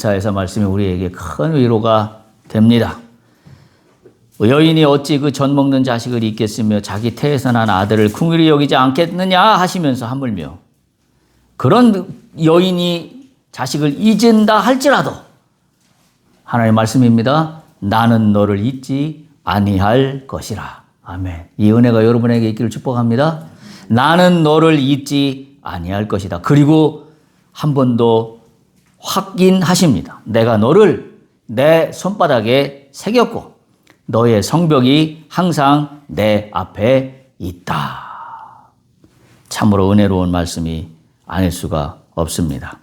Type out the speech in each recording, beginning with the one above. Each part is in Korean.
이사야서 말씀이 우리에게 큰 위로가 됩니다. 여인이 어찌 그 젖 먹는 자식을 잊겠으며 자기 태에서 난 아들을 긍휼히 여기지 않겠느냐 하시면서 하물며 그런 여인이 자식을 잊은다 할지라도 하나님의 말씀입니다. 나는 너를 잊지 아니할 것이라. 아멘. 이 은혜가 여러분에게 있기를 축복합니다. 나는 너를 잊지 아니할 것이다. 그리고 한 번 더 확인하십니다. 내가 너를 내 손바닥에 새겼고 너의 성벽이 항상 내 앞에 있다. 참으로 은혜로운 말씀이 아닐 수가 없습니다.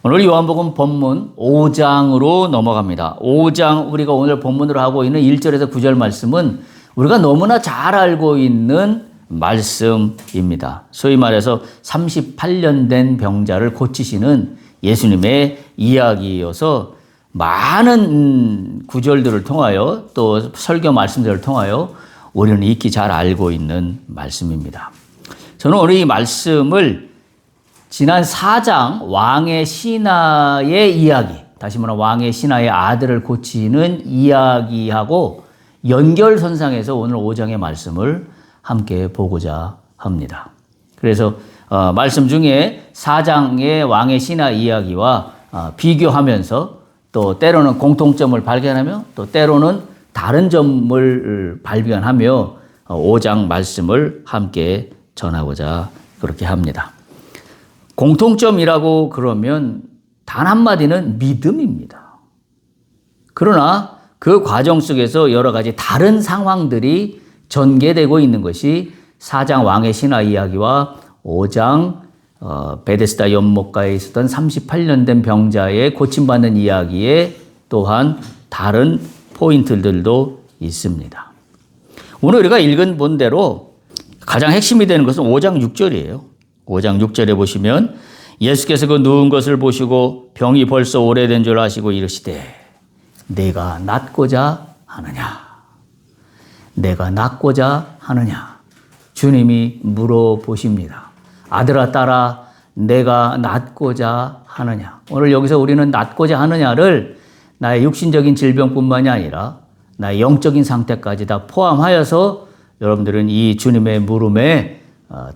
오늘 요한복음 본문 5장으로 넘어갑니다. 5장 우리가 오늘 본문으로 하고 있는 1절에서 9절 말씀은 우리가 너무나 잘 알고 있는 말씀입니다. 소위 말해서 38년 된 병자를 고치시는 예수님의 이야기여서 많은 구절들을 통하여 또 설교 말씀들을 통하여 우리는 익히 잘 알고 있는 말씀입니다. 저는 오늘 이 말씀을 지난 4장 왕의 신하의 이야기, 다시 말하면 왕의 신하의 아들을 고치는 이야기하고 연결선상에서 오늘 5장의 말씀을 함께 보고자 합니다. 그래서 말씀 중에 4장의 왕의 신하 이야기와 비교하면서 또 때로는 공통점을 발견하며 또 때로는 다른 점을 발견하며 5장 말씀을 함께 전하고자 그렇게 합니다. 공통점이라고 그러면 단 한마디는 믿음입니다. 그러나 그 과정 속에서 여러 가지 다른 상황들이 전개되고 있는 것이 4장 왕의 신하 이야기와 5장 베데스다 연못가에 있었던 38년 된 병자의 고침받는 이야기에 또한 다른 포인트들도 있습니다. 오늘 우리가 읽은 본대로 가장 핵심이 되는 것은 5장 6절이에요. 5장 6절에 보시면 예수께서 그 누운 것을 보시고 병이 벌써 오래된 줄 아시고 이르시되 내가 낫고자 하느냐. 내가 낫고자 하느냐. 주님이 물어보십니다. 아들아 딸아 내가 낫고자 하느냐. 오늘 여기서 우리는 낫고자 하느냐를 나의 육신적인 질병뿐만이 아니라 나의 영적인 상태까지 다 포함하여서 여러분들은 이 주님의 물음에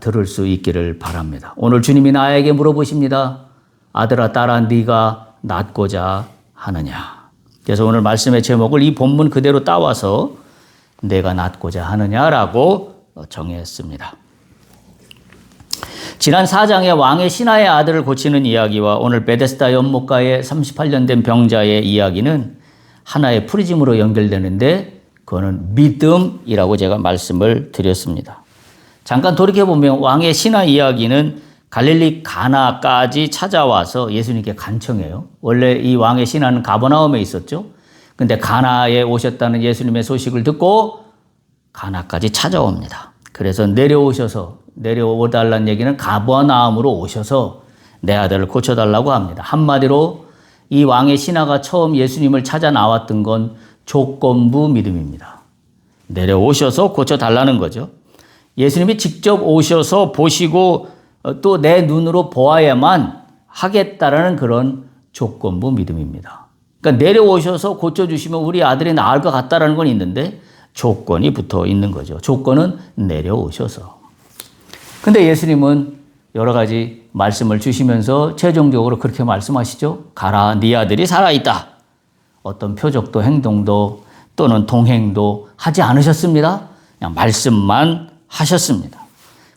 들을 수 있기를 바랍니다. 오늘 주님이 나에게 물어보십니다. 아들아 딸아 네가 낫고자 하느냐. 그래서 오늘 말씀의 제목을 이 본문 그대로 따와서 내가 낫고자 하느냐라고 정했습니다. 지난 4장의 왕의 신하의 아들을 고치는 이야기와 오늘 베데스다 연못가의 38년 된 병자의 이야기는 하나의 프리즘으로 연결되는데 그거는 믿음이라고 제가 말씀을 드렸습니다. 잠깐 돌이켜보면 왕의 신하 이야기는 갈릴리 가나까지 찾아와서 예수님께 간청해요. 원래 이 왕의 신하는 가버나움에 있었죠. 근데 가나에 오셨다는 예수님의 소식을 듣고 가나까지 찾아옵니다. 그래서 내려오달라는 얘기는 가버나움으로 오셔서 내 아들을 고쳐달라고 합니다. 한마디로 이 왕의 신하가 처음 예수님을 찾아 나왔던 건 조건부 믿음입니다. 내려오셔서 고쳐달라는 거죠. 예수님이 직접 오셔서 보시고 또 내 눈으로 보아야만 하겠다라는 그런 조건부 믿음입니다. 그러니까 내려오셔서 고쳐주시면 우리 아들이 나을 것 같다라는 건 있는데 조건이 붙어 있는 거죠. 조건은 내려오셔서. 근데 예수님은 여러 가지 말씀을 주시면서 최종적으로 그렇게 말씀하시죠. 가라, 네 아들이 살아있다. 어떤 표적도 행동도 또는 동행도 하지 않으셨습니다. 그냥 말씀만 하셨습니다.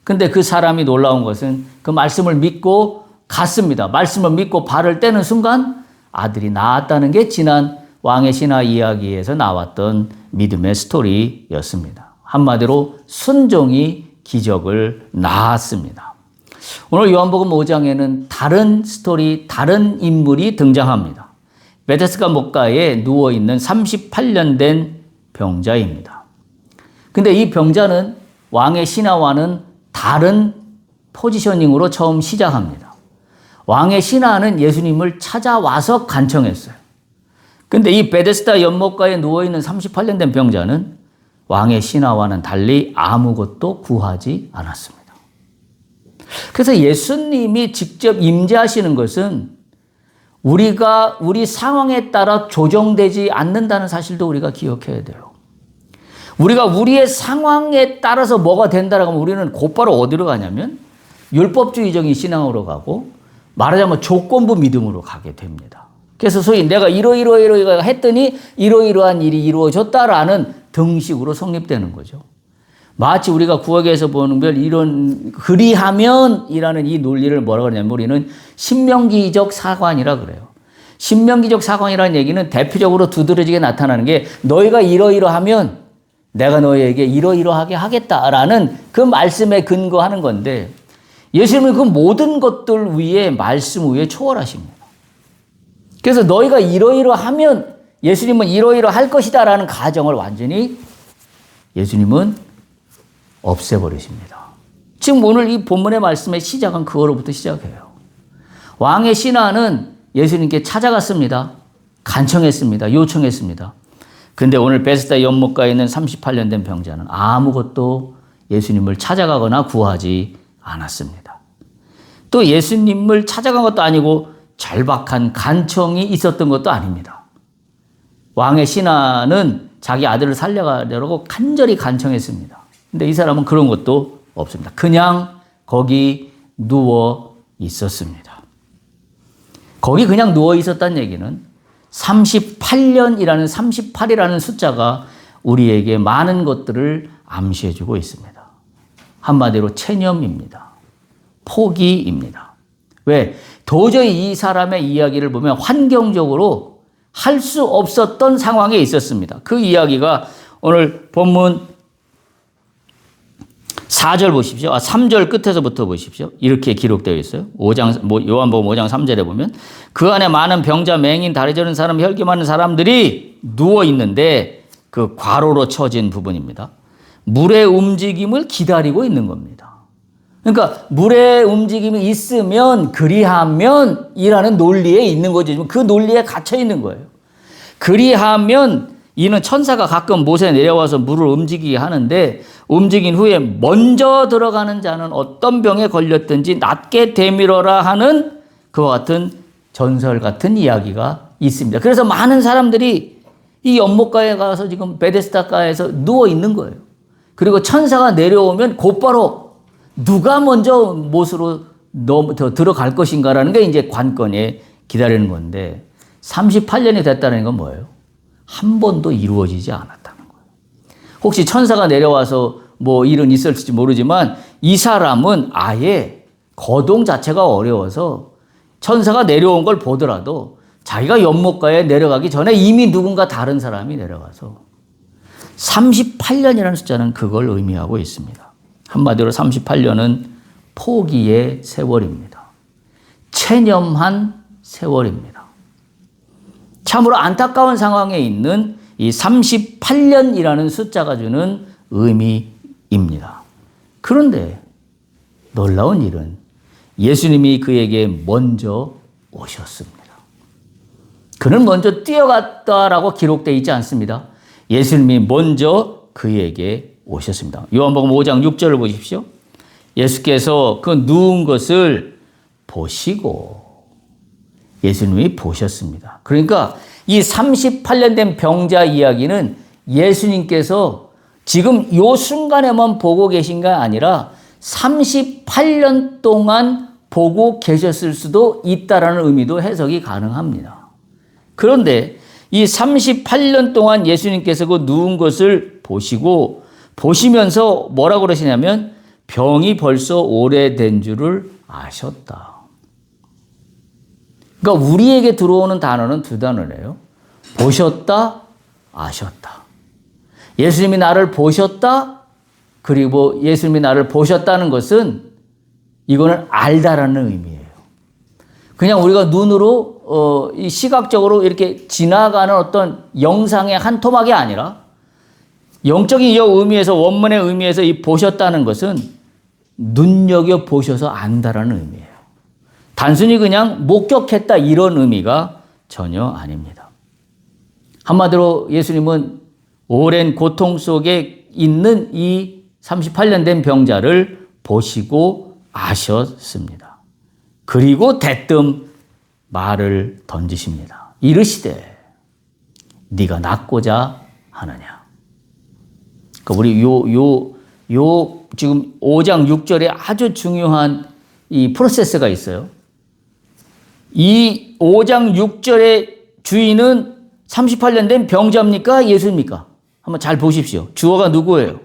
근데 그 사람이 놀라운 것은 그 말씀을 믿고 갔습니다. 말씀을 믿고 발을 떼는 순간 아들이 나았다는 게 지난 왕의 신하 이야기에서 나왔던 믿음의 스토리였습니다. 한마디로 순종이 기적을 낳았습니다. 오늘 요한복음 5장에는 다른 스토리, 다른 인물이 등장합니다. 베데스다 목가에 누워있는 38년 된 병자입니다. 근데 이 병자는 왕의 신하와는 다른 포지셔닝으로 처음 시작합니다. 왕의 신하는 예수님을 찾아와서 간청했어요. 근데 이 베데스다 연못가에 누워있는 38년 된 병자는 왕의 신하와는 달리 아무것도 구하지 않았습니다. 그래서 예수님이 직접 임재하시는 것은 우리가 우리 상황에 따라 조정되지 않는다는 사실도 우리가 기억해야 돼요. 우리가 우리의 상황에 따라서 뭐가 된다라고 하면 우리는 곧바로 어디로 가냐면 율법주의적인 신앙으로 가고 말하자면 조건부 믿음으로 가게 됩니다. 그래서 소위 내가 이러이러이러 했더니 이러이러한 일이 이루어졌다라는 등식으로 성립되는 거죠. 마치 우리가 구약에서 보는 별 이런 그리하면이라는 이 논리를 뭐라고 하냐면 우리는 신명기적 사관이라 그래요. 신명기적 사관이라는 얘기는 대표적으로 두드러지게 나타나는 게 너희가 이러이러하면 내가 너희에게 이러이러하게 하겠다라는 그 말씀에 근거하는 건데 예수님은 그 모든 것들 위에 말씀 위에 초월하십니다. 그래서 너희가 이러이러하면 예수님은 이러이러할 것이다라는 가정을 완전히 예수님은 없애버리십니다. 지금 오늘 이 본문의 말씀의 시작은 그거로부터 시작해요. 왕의 신하는 예수님께 찾아갔습니다. 간청했습니다. 요청했습니다. 근데 오늘 베스다 연못가에 있는 38년 된 병자는 아무것도 예수님을 찾아가거나 구하지 않았습니다. 또 예수님을 찾아간 것도 아니고 절박한 간청이 있었던 것도 아닙니다. 왕의 신하는 자기 아들을 살려가려고 간절히 간청했습니다. 근데 이 사람은 그런 것도 없습니다. 그냥 거기 누워 있었습니다. 거기 그냥 누워 있었다는 얘기는 38년이라는 38이라는 숫자가 우리에게 많은 것들을 암시해주고 있습니다. 한마디로 체념입니다. 포기입니다. 왜? 도저히 이 사람의 이야기를 보면 환경적으로 할 수 없었던 상황에 있었습니다. 그 이야기가 오늘 본문 4절 보십시오. 3절 끝에서부터 보십시오. 이렇게 기록되어 있어요. 요한복음 5장 3절에 보면 그 안에 많은 병자, 맹인, 다리 저린 사람, 혈기 많은 사람들이 누워 있는데 그 괄호로 쳐진 부분입니다. 물의 움직임을 기다리고 있는 겁니다. 그러니까 물의 움직임이 있으면 그리하면 이라는 논리에 있는 거죠. 그 논리에 갇혀 있는 거예요. 그리하면 이는 천사가 가끔 못에 내려와서 물을 움직이게 하는데 움직인 후에 먼저 들어가는 자는 어떤 병에 걸렸든지 낫게 되밀어라 하는 그와 같은 전설 같은 이야기가 있습니다. 그래서 많은 사람들이 이 연못가에 가서 지금 베데스다가에서 누워 있는 거예요. 그리고 천사가 내려오면 곧바로 누가 먼저 못으로 들어갈 것인가라는 게 이제 관건에 기다리는 건데 38년이 됐다는 건 뭐예요? 한 번도 이루어지지 않았다는 거예요. 혹시 천사가 내려와서 뭐 일은 있을지 모르지만 이 사람은 아예 거동 자체가 어려워서 천사가 내려온 걸 보더라도 자기가 연못가에 내려가기 전에 이미 누군가 다른 사람이 내려가서 38년이라는 숫자는 그걸 의미하고 있습니다. 한마디로 38년은 포기의 세월입니다. 체념한 세월입니다. 참으로 안타까운 상황에 있는 이 38년이라는 숫자가 주는 의미입니다. 그런데 놀라운 일은 예수님이 그에게 먼저 오셨습니다. 그는 먼저 뛰어갔다라고 기록되어 있지 않습니다. 예수님이 먼저 그에게 오셨습니다. 요한복음 5장 6절을 보십시오. 예수께서 그 누운 것을 보시고 예수님이 보셨습니다. 그러니까 이 38년 된 병자 이야기는 예수님께서 지금 이 순간에만 보고 계신 게 아니라 38년 동안 보고 계셨을 수도 있다라는 의미도 해석이 가능합니다. 그런데 이 38년 동안 예수님께서 그 누운 것을 보시면서 뭐라고 그러시냐면 병이 벌써 오래된 줄을 아셨다. 그러니까 우리에게 들어오는 단어는 두 단어래요. 보셨다, 아셨다. 예수님이 나를 보셨다, 그리고 예수님이 나를 보셨다는 것은 이거는 알다라는 의미예요. 그냥 우리가 눈으로 이 시각적으로 이렇게 지나가는 어떤 영상의 한 토막이 아니라 영적인 이 의미에서 원문의 의미에서 이 보셨다는 것은 눈여겨 보셔서 안다라는 의미예요. 단순히 그냥 목격했다 이런 의미가 전혀 아닙니다. 한마디로 예수님은 오랜 고통 속에 있는 이 38년 된 병자를 보시고 아셨습니다. 그리고 대뜸 말을 던지십니다. 이르시되 네가 낫고자 하느냐. 그러니까 우리 지금 5장 6절에 아주 중요한 이 프로세스가 있어요. 이 5장 6절의 주인은 38년 된 병자입니까? 예수입니까? 한번 잘 보십시오. 주어가 누구예요?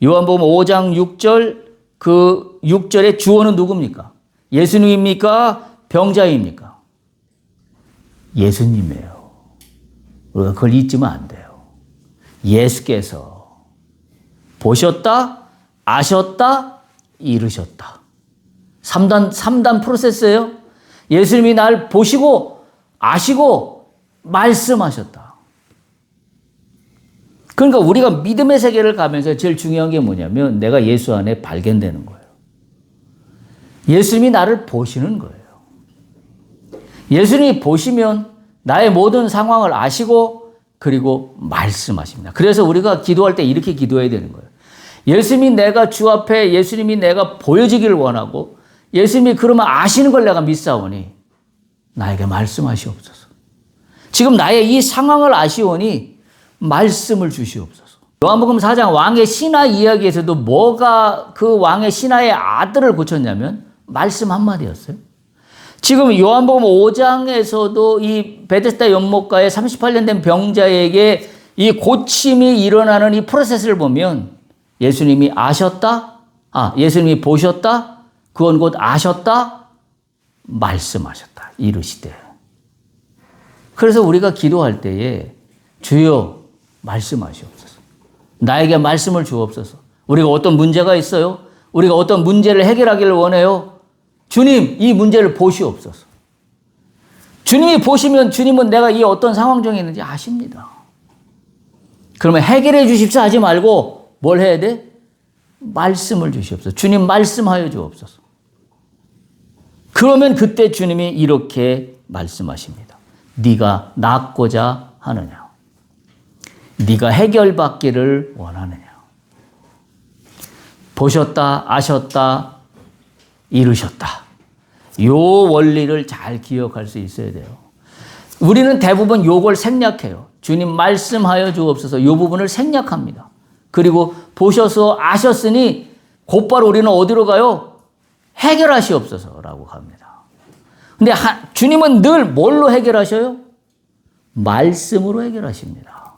요한복음 5장 6절 그 6절의 주어는 누굽니까? 예수님입니까? 병자입니까? 예수님이에요. 우리가 그걸 잊으면 안 돼요. 예수께서 보셨다, 아셨다, 이르셨다. 3단 프로세스예요. 예수님이 날 보시고 아시고 말씀하셨다. 그러니까 우리가 믿음의 세계를 가면서 제일 중요한 게 뭐냐면 내가 예수 안에 발견되는 거예요. 예수님이 나를 보시는 거예요. 예수님이 보시면 나의 모든 상황을 아시고 그리고 말씀하십니다. 그래서 우리가 기도할 때 이렇게 기도해야 되는 거예요. 예수님이 내가 주 앞에 예수님이 내가 보여지기를 원하고 예수님이 그러면 아시는 걸 내가 믿사오니 나에게 말씀하시옵소서. 지금 나의 이 상황을 아시오니 말씀을 주시옵소서. 요한복음 4장 왕의 신하 이야기에서도 뭐가 그 왕의 신하의 아들을 고쳤냐면 말씀 한마디였어요. 지금 요한복음 5장에서도 이 베데스다 연못가에 38년 된 병자에게 이 고침이 일어나는 이 프로세스를 보면 예수님이 아셨다, 예수님이 보셨다, 그건 곧 아셨다, 말씀하셨다, 이르시되. 그래서 우리가 기도할 때에 주여 말씀하시옵소서. 나에게 말씀을 주옵소서. 우리가 어떤 문제가 있어요? 우리가 어떤 문제를 해결하기를 원해요? 주님, 이 문제를 보시옵소서. 주님이 보시면 주님은 내가 이 어떤 상황 중에 있는지 아십니다. 그러면 해결해 주십시오 하지 말고 뭘 해야 돼? 말씀을 주시옵소서. 주님 말씀하여 주옵소서. 그러면 그때 주님이 이렇게 말씀하십니다. 네가 낫고자 하느냐? 네가 해결받기를 원하느냐? 보셨다, 아셨다, 이루셨다. 요 원리를 잘 기억할 수 있어야 돼요. 우리는 대부분 요걸 생략해요. 주님 말씀하여 주옵소서. 요 부분을 생략합니다. 그리고 보셔서 아셨으니 곧바로 우리는 어디로 가요? 해결하시옵소서라고 합니다. 근데 주님은 늘 뭘로 해결하셔요? 말씀으로 해결하십니다.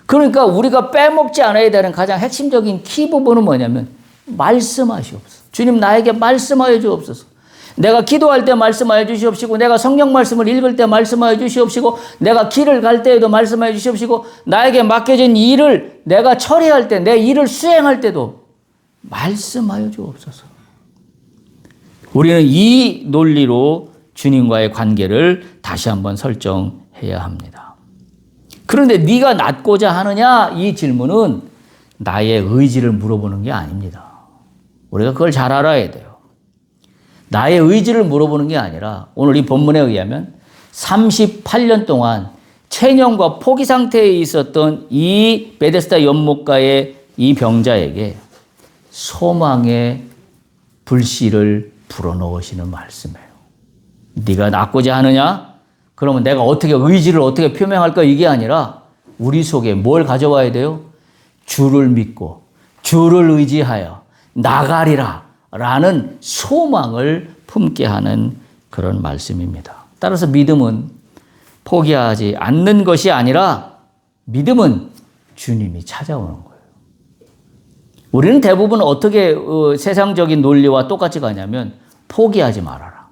그러니까 우리가 빼먹지 않아야 되는 가장 핵심적인 키 부분은 뭐냐면 말씀하시옵소서. 주님 나에게 말씀하여 주옵소서. 내가 기도할 때 말씀하여 주시옵시고 내가 성경 말씀을 읽을 때 말씀하여 주시옵시고 내가 길을 갈 때에도 말씀하여 주시옵시고 나에게 맡겨진 일을 내가 처리할 때 내 일을 수행할 때도 말씀하여 주옵소서. 우리는 이 논리로 주님과의 관계를 다시 한번 설정해야 합니다. 그런데 네가 낫고자 하느냐? 이 질문은 나의 의지를 물어보는 게 아닙니다. 우리가 그걸 잘 알아야 돼요. 나의 의지를 물어보는 게 아니라 오늘 이 본문에 의하면 38년 동안 체념과 포기 상태에 있었던 이 베데스다 연못가의 이 병자에게 소망의 불씨를 불어넣으시는 말씀이에요. 네가 낫고자 하느냐? 그러면 내가 어떻게 의지를 어떻게 표명할까? 이게 아니라 우리 속에 뭘 가져와야 돼요? 주를 믿고 주를 의지하여 나가리라 라는 소망을 품게 하는 그런 말씀입니다. 따라서 믿음은 포기하지 않는 것이 아니라 믿음은 주님이 찾아오는 거예요. 우리는 대부분 어떻게 세상적인 논리와 똑같이 가냐면 포기하지 말아라.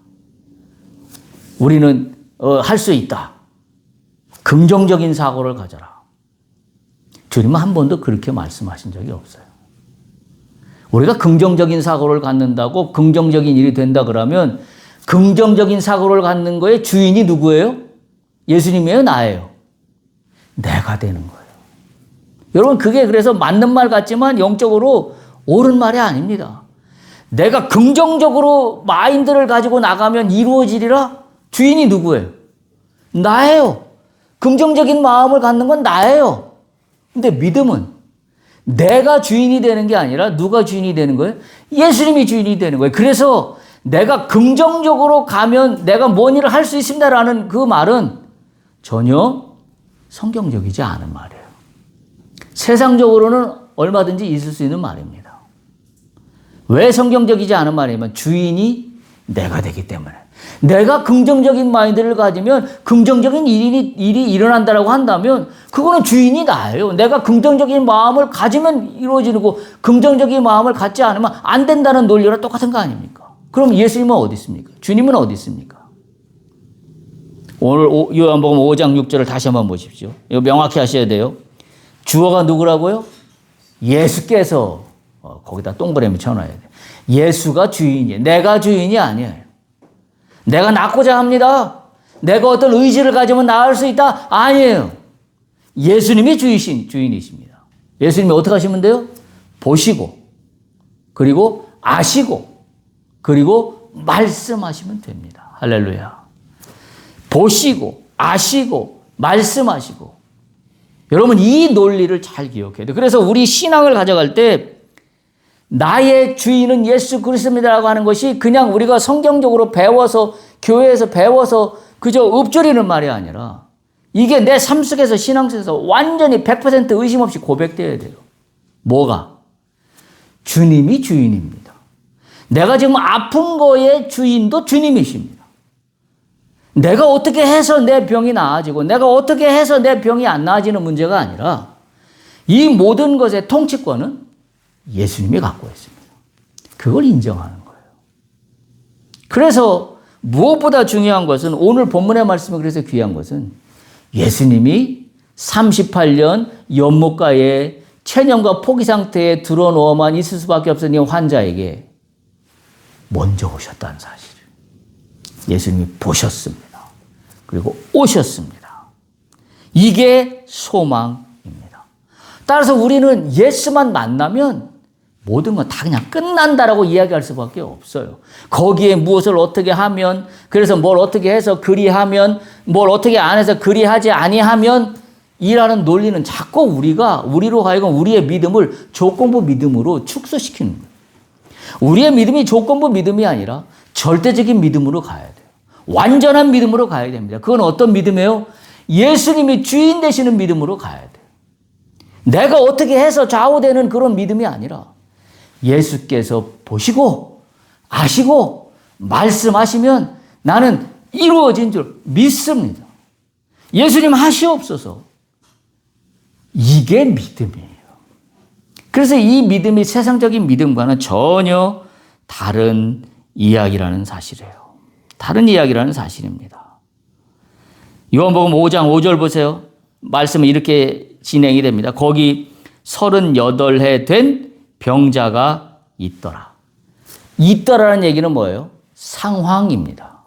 우리는 할 수 있다. 긍정적인 사고를 가져라. 주님은 한 번도 그렇게 말씀하신 적이 없어요. 우리가 긍정적인 사고를 갖는다고 긍정적인 일이 된다 그러면 긍정적인 사고를 갖는 거에 주인이 누구예요? 예수님이에요? 나예요? 내가 되는 거예요. 여러분 그게 그래서 맞는 말 같지만 영적으로 옳은 말이 아닙니다. 내가 긍정적으로 마인드를 가지고 나가면 이루어지리라? 주인이 누구예요? 나예요. 긍정적인 마음을 갖는 건 나예요. 근데 믿음은 내가 주인이 되는 게 아니라 누가 주인이 되는 거예요? 예수님이 주인이 되는 거예요. 그래서 내가 긍정적으로 가면 내가 뭔 일을 할 수 있습니다라는 그 말은 전혀 성경적이지 않은 말이에요. 세상적으로는 얼마든지 있을 수 있는 말입니다. 왜 성경적이지 않은 말이냐면 주인이 내가 되기 때문에. 내가 긍정적인 마인드를 가지면 긍정적인 일이 일어난다라고 한다면 그거는 주인이 나예요. 내가 긍정적인 마음을 가지면 이루어지는 거고 긍정적인 마음을 갖지 않으면 안 된다는 논리랑 똑같은 거 아닙니까? 그럼 예수님은 어디 있습니까? 주님은 어디 있습니까? 오늘 요한복음 5장 6절을 다시 한번 보십시오. 이거 명확히 하셔야 돼요. 주어가 누구라고요? 예수께서 거기다 동그라미 쳐놔야 돼요. 예수가 주인이에요. 내가 주인이 아니에요. 내가 낳고자 합니다. 내가 어떤 의지를 가지면 낳을 수 있다? 아니에요. 예수님이 주인이십니다. 예수님이 어떻게 하시면 돼요? 보시고, 그리고 아시고, 그리고 말씀하시면 됩니다. 할렐루야. 보시고, 아시고, 말씀하시고. 여러분, 이 논리를 잘 기억해야 돼요. 그래서 우리 신앙을 가져갈 때 나의 주인은 예수 그리스도입니다라고 하는 것이 그냥 우리가 성경적으로 배워서 교회에서 배워서 그저 읊조리는 말이 아니라 이게 내 삶 속에서 신앙 속에서 완전히 100% 의심 없이 고백되어야 돼요. 뭐가? 주님이 주인입니다. 내가 지금 아픈 거의 주인도 주님이십니다. 내가 어떻게 해서 내 병이 나아지고 내가 어떻게 해서 내 병이 안 나아지는 문제가 아니라 이 모든 것의 통치권은 예수님이 갖고 있습니다. 그걸 인정하는 거예요. 그래서 무엇보다 중요한 것은 오늘 본문의 말씀이 그래서 귀한 것은 예수님이 38년 연못가에 체념과 포기 상태에 들어놓아만 있을 수밖에 없는 이 환자에게 먼저 오셨다는 사실을 예수님이 보셨습니다. 그리고 오셨습니다. 이게 소망입니다. 따라서 우리는 예수만 만나면 모든 건 다 그냥 끝난다라고 이야기할 수밖에 없어요. 거기에 무엇을 어떻게 하면, 그래서 뭘 어떻게 해서 그리하면, 뭘 어떻게 안 해서 그리하지 아니하면 이라는 논리는 자꾸 우리로 하여금 우리의 믿음을 조건부 믿음으로 축소시키는 거예요. 우리의 믿음이 조건부 믿음이 아니라 절대적인 믿음으로 가야 돼요. 완전한 믿음으로 가야 됩니다. 그건 어떤 믿음이에요? 예수님이 주인 되시는 믿음으로 가야 돼요. 내가 어떻게 해서 좌우되는 그런 믿음이 아니라 예수께서 보시고 아시고 말씀하시면 나는 이루어진 줄 믿습니다. 예수님 하시옵소서. 이게 믿음이에요. 그래서 이 믿음이 세상적인 믿음과는 전혀 다른 이야기라는 사실이에요. 다른 이야기라는 사실입니다. 요한복음 5장 5절 보세요. 말씀은 이렇게 진행이 됩니다. 거기 38해 된 병자가 있더라. 있더라는 얘기는 뭐예요? 상황입니다.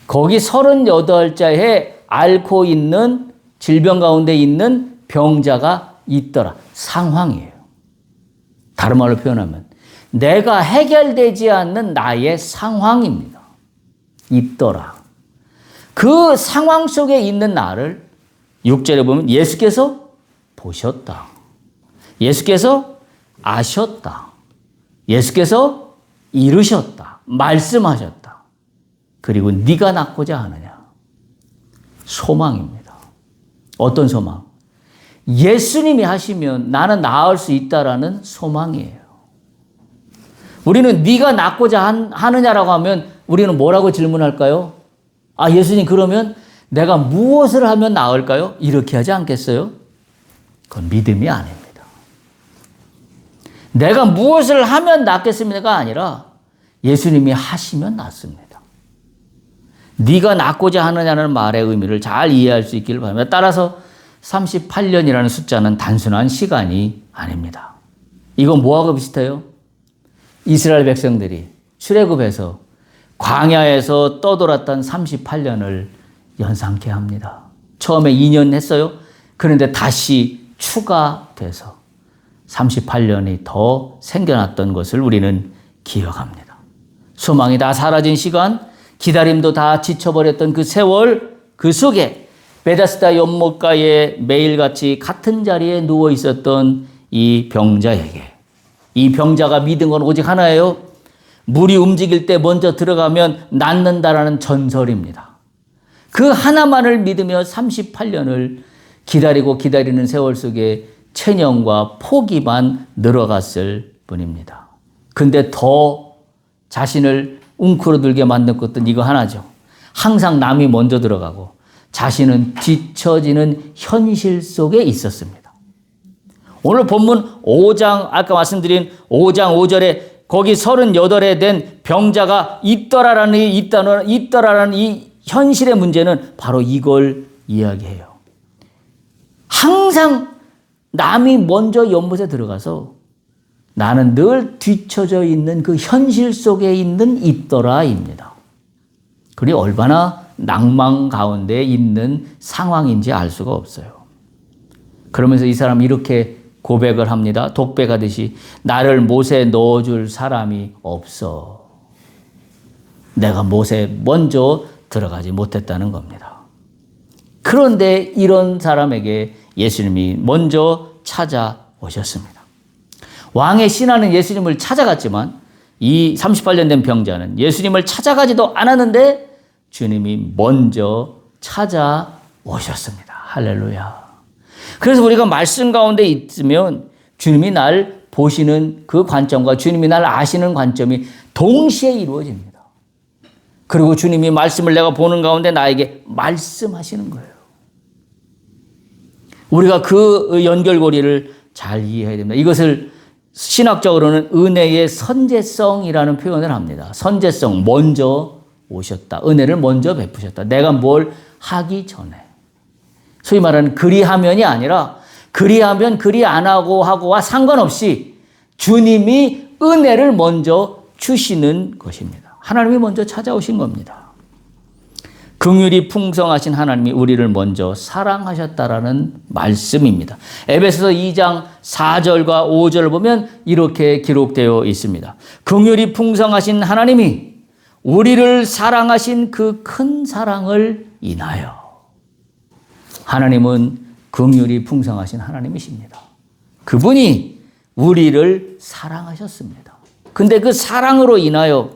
거기 38자에 앓고 있는 질병 가운데 있는 병자가 있더라. 상황이에요. 다른 말로 표현하면 내가 해결되지 않는 나의 상황입니다. 있더라. 그 상황 속에 있는 나를 6절에 보면 예수께서 보셨다. 예수께서 아셨다. 예수께서 이루셨다. 말씀하셨다. 그리고 네가 낳고자 하느냐. 소망입니다. 어떤 소망? 예수님이 하시면 나는 나을 수 있다라는 소망이에요. 우리는 네가 낳고자 하느냐라고 하면 우리는 뭐라고 질문할까요? 아, 예수님 그러면 내가 무엇을 하면 나을까요? 이렇게 하지 않겠어요? 그건 믿음이 아닙니다. 내가 무엇을 하면 낫겠습니다가 아니라 예수님이 하시면 낫습니다. 네가 낳고자 하느냐는 말의 의미를 잘 이해할 수 있기를 바랍니다. 따라서 38년이라는 숫자는 단순한 시간이 아닙니다. 이건 뭐하고 비슷해요? 이스라엘 백성들이 출애굽해서 광야에서 떠돌았던 38년을 연상케 합니다. 처음에 2년 했어요. 그런데 다시 추가돼서 38년이 더 생겨났던 것을 우리는 기억합니다. 소망이 다 사라진 시간, 기다림도 다 지쳐버렸던 그 세월, 그 속에 베데스다 연못가에 매일같이 같은 자리에 누워 있었던 이 병자에게, 이 병자가 믿은 건 오직 하나예요. 물이 움직일 때 먼저 들어가면 낫는다라는 전설입니다. 그 하나만을 믿으며 38년을 기다리는 세월 속에 체념과 포기만 늘어갔을 뿐입니다. 근데 더 자신을 웅크러들게 만든 것은 이거 하나죠. 항상 남이 먼저 들어가고 자신은 뒤처지는 현실 속에 있었습니다. 오늘 본문 5장, 아까 말씀드린 5장 5절에 거기 38에 된 병자가 있더라라는 이 현실의 문제는 바로 이걸 이야기해요. 항상 남이 먼저 연못에 들어가서 나는 늘 뒤처져 있는 그 현실 속에 있는 있더라입니다. 그게 얼마나 낭만 가운데 있는 상황인지 알 수가 없어요. 그러면서 이 사람이 이렇게 고백을 합니다. 독백하듯이 나를 못에 넣어줄 사람이 없어. 내가 못에 먼저 들어가지 못했다는 겁니다. 그런데 이런 사람에게 예수님이 먼저 찾아오셨습니다. 왕의 신하는 예수님을 찾아갔지만 이 38년 된 병자는 예수님을 찾아가지도 않았는데 주님이 먼저 찾아오셨습니다. 할렐루야. 그래서 우리가 말씀 가운데 있으면 주님이 날 보시는 그 관점과 주님이 날 아시는 관점이 동시에 이루어집니다. 그리고 주님이 말씀을 내가 보는 가운데 나에게 말씀하시는 거예요. 우리가 그 연결고리를 잘 이해해야 됩니다. 이것을 신학적으로는 은혜의 선제성이라는 표현을 합니다. 선제성, 먼저 오셨다. 은혜를 먼저 베푸셨다. 내가 뭘 하기 전에. 소위 말하는 그리하면이 아니라 그리하면 그리 안 하고와 상관없이 주님이 은혜를 먼저 주시는 것입니다. 하나님이 먼저 찾아오신 겁니다. 긍휼이 풍성하신 하나님이 우리를 먼저 사랑하셨다라는 말씀입니다. 에베소서 2장 4절과 5절을 보면 이렇게 기록되어 있습니다. 긍휼이 풍성하신 하나님이 우리를 사랑하신 그 큰 사랑을 인하여. 하나님은 긍휼이 풍성하신 하나님이십니다. 그분이 우리를 사랑하셨습니다. 근데 그 사랑으로 인하여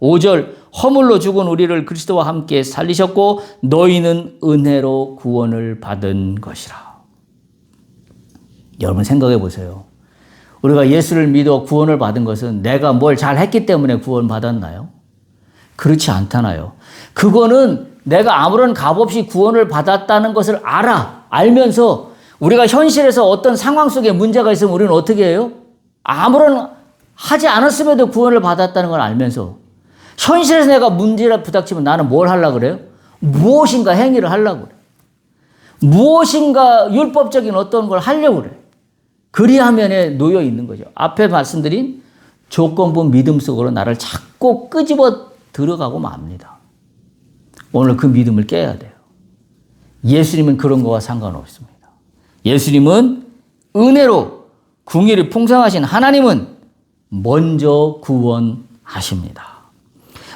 5절 허물로 죽은 우리를 그리스도와 함께 살리셨고 너희는 은혜로 구원을 받은 것이라. 여러분 생각해 보세요. 우리가 예수를 믿어 구원을 받은 것은 내가 뭘 잘했기 때문에 구원 받았나요? 그렇지 않잖아요. 그거는 내가 아무런 값 없이 구원을 받았다는 것을 알면서 우리가 현실에서 어떤 상황 속에 문제가 있으면 우리는 어떻게 해요? 아무런 하지 않았음에도 구원을 받았다는 걸 알면서 현실에서 내가 문제를 부닥치면 나는 뭘 하려고 그래요? 무엇인가 행위를 하려고 그래요. 무엇인가 율법적인 어떤 걸 하려고 그래요. 그리하면에 놓여 있는 거죠. 앞에 말씀드린 조건부 믿음 속으로 나를 자꾸 끄집어 들어가고 맙니다. 오늘 그 믿음을 깨야 돼요. 예수님은 그런 거와 상관없습니다. 예수님은 은혜로 긍휼이 풍성하신 하나님은 먼저 구원하십니다.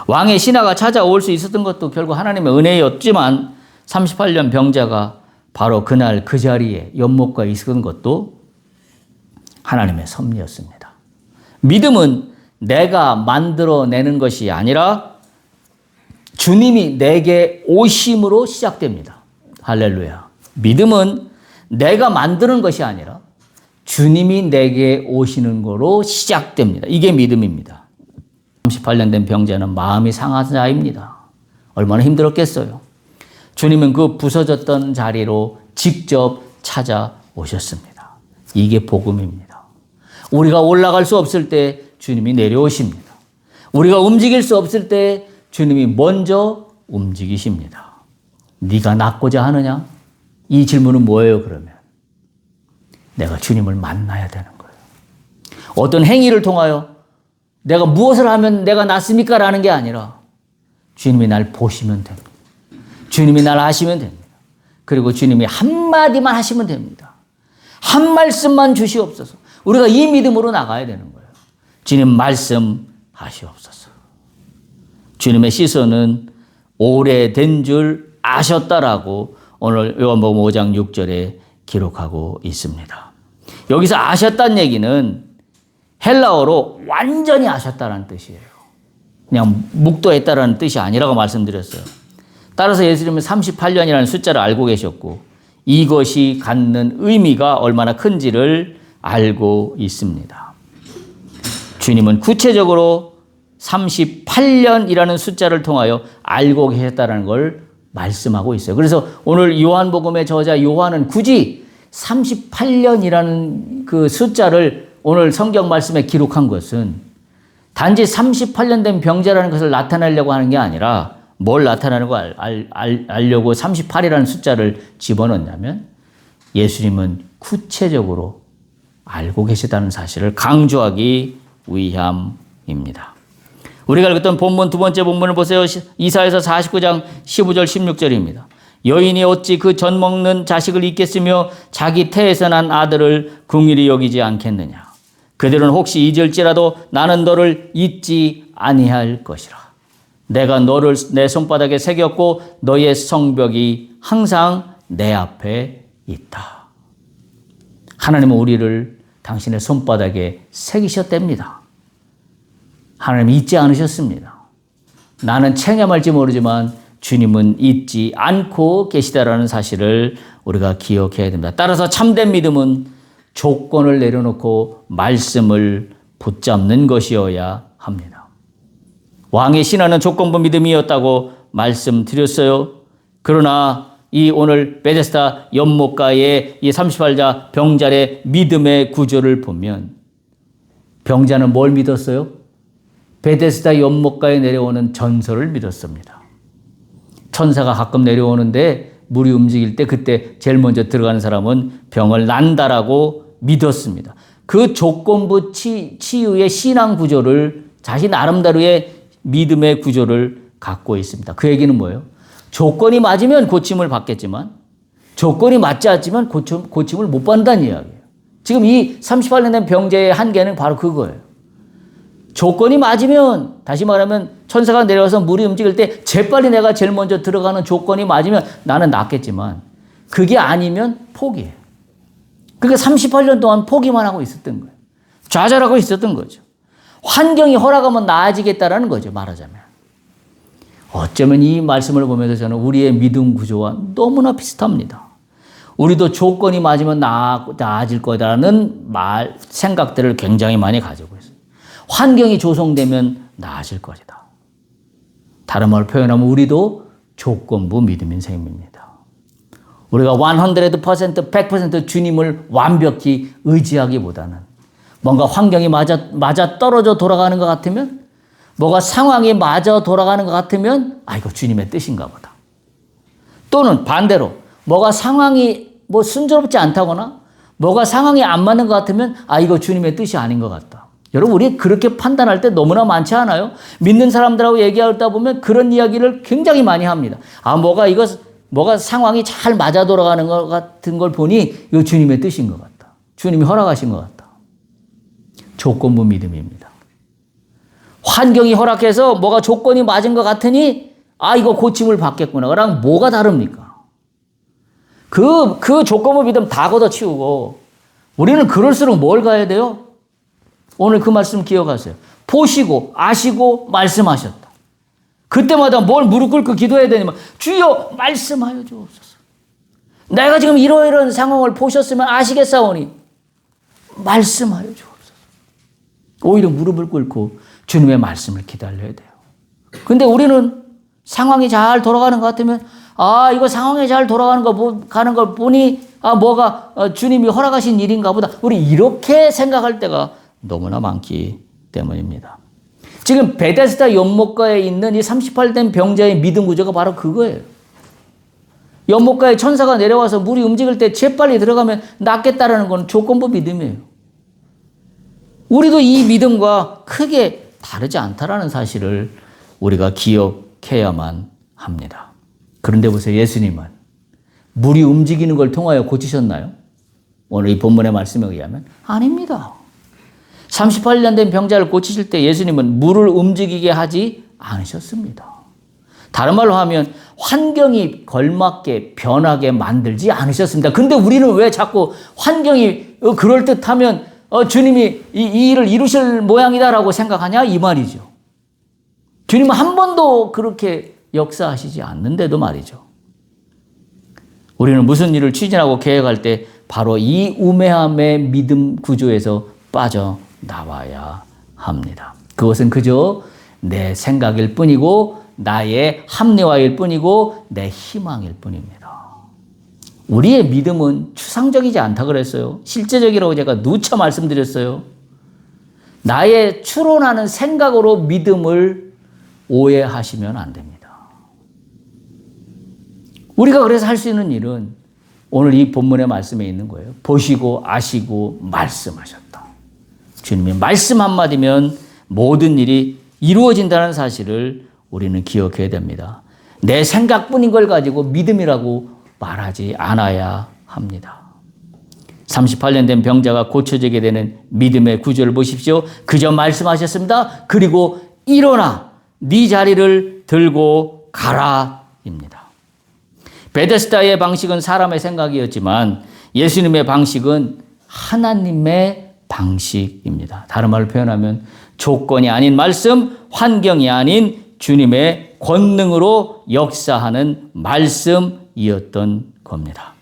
왕의 신하가 찾아올 수 있었던 것도 결국 하나님의 은혜였지만 38년 병자가 바로 그날 그 자리에 연못가에 있었던 것도 하나님의 섭리였습니다. 믿음은 내가 만들어내는 것이 아니라 주님이 내게 오심으로 시작됩니다. 할렐루야. 믿음은 내가 만드는 것이 아니라 주님이 내게 오시는 거로 시작됩니다. 이게 믿음입니다. 38년 된 병자는 마음이 상한 자입니다. 얼마나 힘들었겠어요. 주님은 그 부서졌던 자리로 직접 찾아오셨습니다. 이게 복음입니다. 우리가 올라갈 수 없을 때 주님이 내려오십니다. 우리가 움직일 수 없을 때 주님이 먼저 움직이십니다. 네가 낫고자 하느냐? 이 질문은 뭐예요, 그러면? 내가 주님을 만나야 되는 거예요. 어떤 행위를 통하여 내가 무엇을 하면 내가 낫습니까? 라는 게 아니라 주님이 날 보시면 됩니다. 주님이 날 아시면 됩니다. 그리고 주님이 한마디만 하시면 됩니다. 한 말씀만 주시옵소서. 우리가 이 믿음으로 나가야 되는 거예요. 주님 말씀하시옵소서. 주님의 시선은 오래된 줄 아셨다라고 오늘 요한복음 5장 6절에 기록하고 있습니다. 여기서 아셨다는 얘기는 헬라어로 완전히 아셨다는 뜻이에요. 그냥 묵도했다라는 뜻이 아니라고 말씀드렸어요. 따라서 예수님은 38년이라는 숫자를 알고 계셨고 이것이 갖는 의미가 얼마나 큰지를 알고 있습니다. 주님은 구체적으로 38년이라는 숫자를 통하여 알고 계셨다는 걸 말씀하고 있어요. 그래서 오늘 요한복음의 저자 요한은 굳이 38년이라는 그 숫자를 오늘 성경 말씀에 기록한 것은 단지 38년 된 병자라는 것을 나타내려고 하는 게 아니라 뭘 나타내는 거 알려고 38이라는 숫자를 집어넣냐면 예수님은 구체적으로 알고 계시다는 사실을 강조하기 위함입니다. 우리가 읽었던 본문 두 번째 본문을 보세요. 이사야서 49장 15절 16절입니다. 여인이 어찌 그 젖 먹는 자식을 잊겠으며 자기 태에서 난 아들을 긍휼히 여기지 않겠느냐. 그들은 혹시 잊을지라도 나는 너를 잊지 아니할 것이라. 내가 너를 내 손바닥에 새겼고 너의 성벽이 항상 내 앞에 있다. 하나님은 우리를 당신의 손바닥에 새기셨답니다. 하나님은 잊지 않으셨습니다. 나는 체념할지 모르지만 주님은 잊지 않고 계시다라는 사실을 우리가 기억해야 됩니다. 따라서 참된 믿음은 조건을 내려놓고 말씀을 붙잡는 것이어야 합니다. 왕의 신하는 조건부 믿음이었다고 말씀드렸어요. 그러나 이 오늘 베데스다 연못가의 이 38자 병자의 믿음의 구조를 보면 병자는 뭘 믿었어요? 베데스다 연못가에 내려오는 전설을 믿었습니다. 천사가 가끔 내려오는데 물이 움직일 때 그때 제일 먼저 들어가는 사람은 병을 난다라고 믿었습니다. 그 조건부 치유의 신앙 구조를 자신 나름대로의 믿음의 구조를 갖고 있습니다. 그 얘기는 뭐예요? 조건이 맞으면 고침을 받겠지만 조건이 맞지 않지만 고침을 못 받는다는 이야기예요. 지금 이 38년 된 병자의 한계는 바로 그거예요. 조건이 맞으면, 다시 말하면 천사가 내려와서 물이 움직일 때 재빨리 내가 제일 먼저 들어가는 조건이 맞으면 나는 낫겠지만 그게 아니면 포기해요. 그러니까 38년 동안 포기만 하고 있었던 거예요. 좌절하고 있었던 거죠. 환경이 허락하면 나아지겠다라는 거죠, 말하자면. 어쩌면 이 말씀을 보면서 저는 우리의 믿음 구조와 너무나 비슷합니다. 우리도 조건이 맞으면 나아질 거다라는 생각들을 굉장히 많이 가지고 있어요. 환경이 조성되면 나아질 것이다. 다른 말로 표현하면 우리도 조건부 믿음 인생입니다. 우리가 100% 주님을 완벽히 의지하기보다는 뭔가 환경이 맞아 떨어져 돌아가는 것 같으면, 뭐가 상황이 맞아 돌아가는 것 같으면 이거 주님의 뜻인가 보다. 또는 반대로 뭐가 상황이 순조롭지 않다거나 뭐가 상황이 안 맞는 것 같으면 이거 주님의 뜻이 아닌 것 같다. 여러분, 우리 그렇게 판단할 때 너무나 많지 않아요? 믿는 사람들하고 얘기하다 보면 그런 이야기를 굉장히 많이 합니다. 뭐가 상황이 잘 맞아 돌아가는 것 같은 걸 보니 이거 주님의 뜻인 것 같다. 주님이 허락하신 것 같다. 조건부 믿음입니다. 환경이 허락해서 뭐가 조건이 맞은 것 같으니 이거 고침을 받겠구나. 그랑 뭐가 다릅니까? 그 조건부 믿음 다 걷어치우고 우리는 그럴수록 뭘 가야 돼요? 오늘 그 말씀 기억하세요. 보시고 아시고 말씀하셨다. 그때마다 뭘 무릎 꿇고 기도해야 되냐면 주여 말씀하여 주옵소서. 내가 지금 이러이러한 상황을 보셨으면 아시겠사오니 말씀하여 주옵소서. 오히려 무릎을 꿇고 주님의 말씀을 기다려야 돼요. 근데 우리는 상황이 잘 돌아가는 것 같으면 이거 상황이 잘 돌아가는 가는 걸 보니 뭐가 주님이 허락하신 일인가 보다. 우리 이렇게 생각할 때가 너무나 많기 때문입니다. 지금 베데스다 연못가에 있는 이 38된 병자의 믿음 구조가 바로 그거예요. 연못가에 천사가 내려와서 물이 움직일 때 재빨리 들어가면 낫겠다라는 건 조건부 믿음이에요. 우리도 이 믿음과 크게 다르지 않다라는 사실을 우리가 기억해야만 합니다. 그런데 보세요. 예수님은 물이 움직이는 걸 통하여 고치셨나요? 오늘 이 본문의 말씀에 의하면 아닙니다. 38년 된 병자를 고치실 때 예수님은 물을 움직이게 하지 않으셨습니다. 다른 말로 하면 환경이 걸맞게 변하게 만들지 않으셨습니다. 근데 우리는 왜 자꾸 환경이 그럴듯하면 주님이 이 일을 이루실 모양이다라고 생각하냐? 이 말이죠. 주님은 한 번도 그렇게 역사하시지 않는데도 말이죠. 우리는 무슨 일을 추진하고 계획할 때 바로 이 우매함의 믿음 구조에서 빠져나와야 합니다. 그것은 그저 내 생각일 뿐이고 나의 합리화일 뿐이고 내 희망일 뿐입니다. 우리의 믿음은 추상적이지 않다 그랬어요. 실제적이라고 제가 누차 말씀드렸어요. 나의 추론하는 생각으로 믿음을 오해하시면 안 됩니다. 우리가 그래서 할 수 있는 일은 오늘 이 본문의 말씀에 있는 거예요. 보시고 아시고 말씀하셨다. 주님의 말씀 한마디면 모든 일이 이루어진다는 사실을 우리는 기억해야 됩니다. 내 생각뿐인 걸 가지고 믿음이라고 말하지 않아야 합니다. 38년 된 병자가 고쳐지게 되는 믿음의 구조를 보십시오. 그저 말씀하셨습니다. 그리고 일어나 네 자리를 들고 가라입니다. 베데스다의 방식은 사람의 생각이었지만 예수님의 방식은 하나님의 방식입니다. 다른 말로 표현하면 조건이 아닌 말씀, 환경이 아닌 주님의 권능으로 역사하는 말씀이었던 겁니다.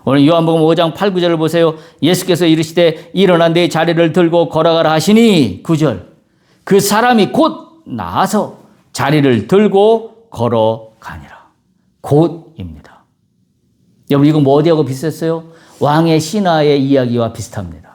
오늘 요한복음 5장 8, 9절을 보세요. 예수께서 이르시되 일어나 내 자리를 들고 걸어가라 하시니 9절 그 사람이 곧 나아서 자리를 들고 걸어가니라. 곧입니다. 여러분 이거 뭐 어디하고 비슷했어요? 왕의 신하의 이야기와 비슷합니다.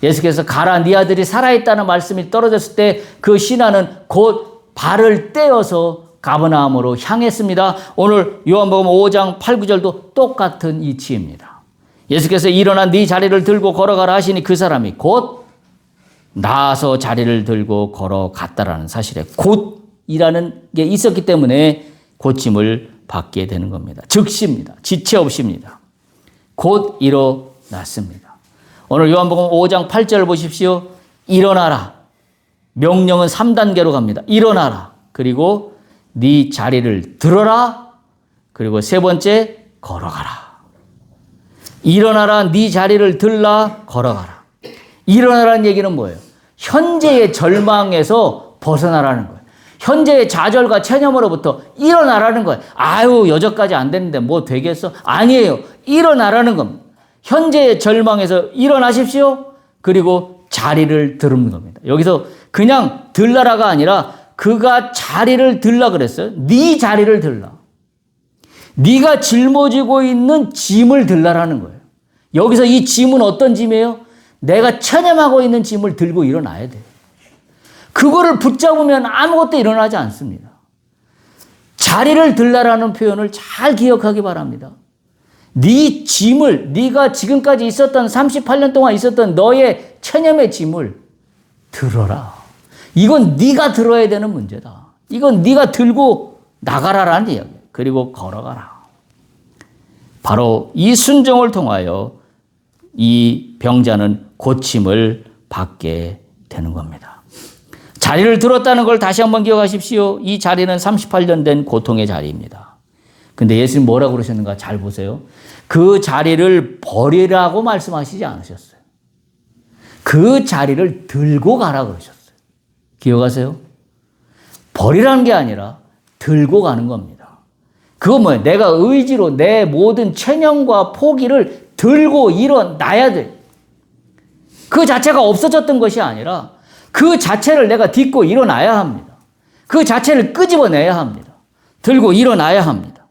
예수께서 가라 네 아들이 살아있다는 말씀이 떨어졌을 때 그 신하는 곧 발을 떼어서 가버나움으로 향했습니다. 오늘 요한복음 5장 8, 9절도 똑같은 이치입니다. 예수께서 일어나 네 자리를 들고 걸어가라 하시니 그 사람이 곧 나아서 자리를 들고 걸어갔다라는 사실에 곧이라는 게 있었기 때문에 고침을 받게 되는 겁니다. 즉시입니다. 지체 없이입니다. 곧 일어났습니다. 오늘 요한복음 5장 8절을 보십시오. 일어나라. 명령은 3단계로 갑니다. 일어나라. 그리고 네 자리를 들어라. 그리고 세 번째 걸어가라. 일어나라. 네 자리를 들라. 걸어가라. 일어나라는 얘기는 뭐예요? 현재의 절망에서 벗어나라는 거예요. 현재의 좌절과 체념으로부터 일어나라는 거예요. 아유 여전까지 안 됐는데 뭐 되겠어? 아니에요. 일어나라는 겁니다. 현재의 절망에서 일어나십시오. 그리고 자리를 들는 겁니다. 여기서 그냥 들라라가 아니라 그가 자리를 들라 그랬어요. 네 자리를 들라. 네가 짊어지고 있는 짐을 들라라는 거예요. 여기서 이 짐은 어떤 짐이에요? 내가 체념하고 있는 짐을 들고 일어나야 돼요. 그거를 붙잡으면 아무것도 일어나지 않습니다. 자리를 들라라는 표현을 잘 기억하기 바랍니다. 네 짐을, 네가 지금까지 있었던 38년 동안 있었던 너의 체념의 짐을 들어라. 이건 네가 들어야 되는 문제다. 이건 네가 들고 나가라라는 이야기예요. 그리고 걸어가라. 바로 이 순종을 통하여 이 병자는 고침을 받게 되는 겁니다. 자리를 들었다는 걸 다시 한번 기억하십시오. 이 자리는 38년 된 고통의 자리입니다. 근데 예수님 뭐라고 그러셨는가 잘 보세요. 그 자리를 버리라고 말씀하시지 않으셨어요. 그 자리를 들고 가라 그러셨어요. 기억하세요? 버리라는 게 아니라 들고 가는 겁니다. 그거 뭐예요? 내가 의지로 내 모든 체념과 포기를 들고 일어나야 돼. 그 자체가 없어졌던 것이 아니라 그 자체를 내가 딛고 일어나야 합니다. 그 자체를 끄집어내야 합니다. 들고 일어나야 합니다.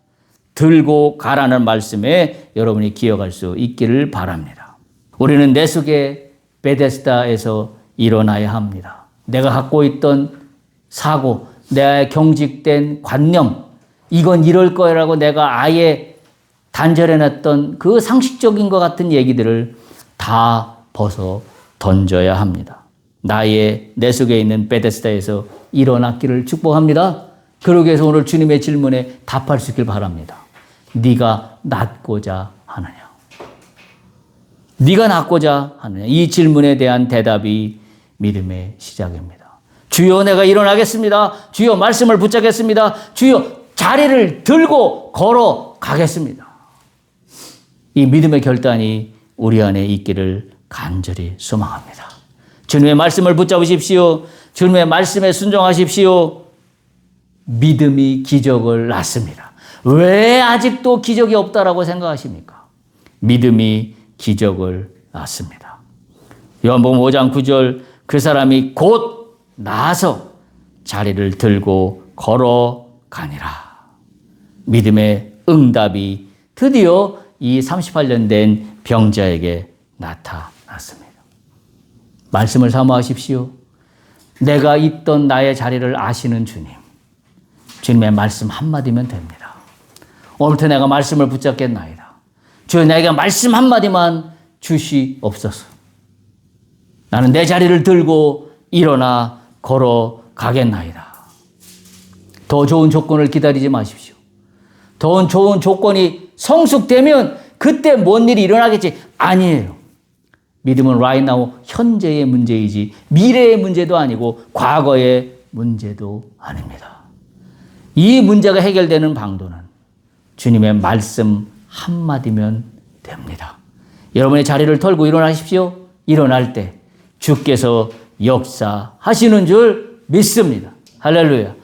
들고 가라는 말씀에 여러분이 기억할 수 있기를 바랍니다. 우리는 내 속에 베데스다에서 일어나야 합니다. 내가 갖고 있던 사고, 내 경직된 관념, 이건 이럴 거라고 내가 아예 단절해놨던 그 상식적인 것 같은 얘기들을 다 벗어 던져야 합니다. 내 속에 있는 베데스다에서 일어났기를 축복합니다. 그러기 위해서 오늘 주님의 질문에 답할 수 있길 바랍니다. 네가 낫고자 하느냐? 네가 낫고자 하느냐? 이 질문에 대한 대답이 믿음의 시작입니다. 주여 내가 일어나겠습니다. 주여 말씀을 붙잡겠습니다. 주여 자리를 들고 걸어가겠습니다. 이 믿음의 결단이 우리 안에 있기를 간절히 소망합니다. 주님의 말씀을 붙잡으십시오. 주님의 말씀에 순종하십시오. 믿음이 기적을 낳습니다. 왜 아직도 기적이 없다라고 생각하십니까? 믿음이 기적을 낳습니다. 요한복음 5장 9절 그 사람이 곧 나아서 자리를 들고 걸어가니라. 믿음의 응답이 드디어 이 38년 된 병자에게 나타났습니다. 말씀을 사모하십시오. 내가 있던 나의 자리를 아시는 주님. 주님의 말씀 한마디면 됩니다. 오늘부터 내가 말씀을 붙잡겠나이다. 주여 내게 말씀 한마디만 주시옵소서. 나는 내 자리를 들고 일어나 걸어가겠나이다. 더 좋은 조건을 기다리지 마십시오. 더 좋은 조건이 성숙되면 그때 뭔 일이 일어나겠지. 아니에요. 믿음은 right now, 현재의 문제이지 미래의 문제도 아니고 과거의 문제도 아닙니다. 이 문제가 해결되는 방도는 주님의 말씀 한마디면 됩니다. 여러분의 자리를 털고 일어나십시오. 일어날 때 주께서 역사하시는 줄 믿습니다. 할렐루야.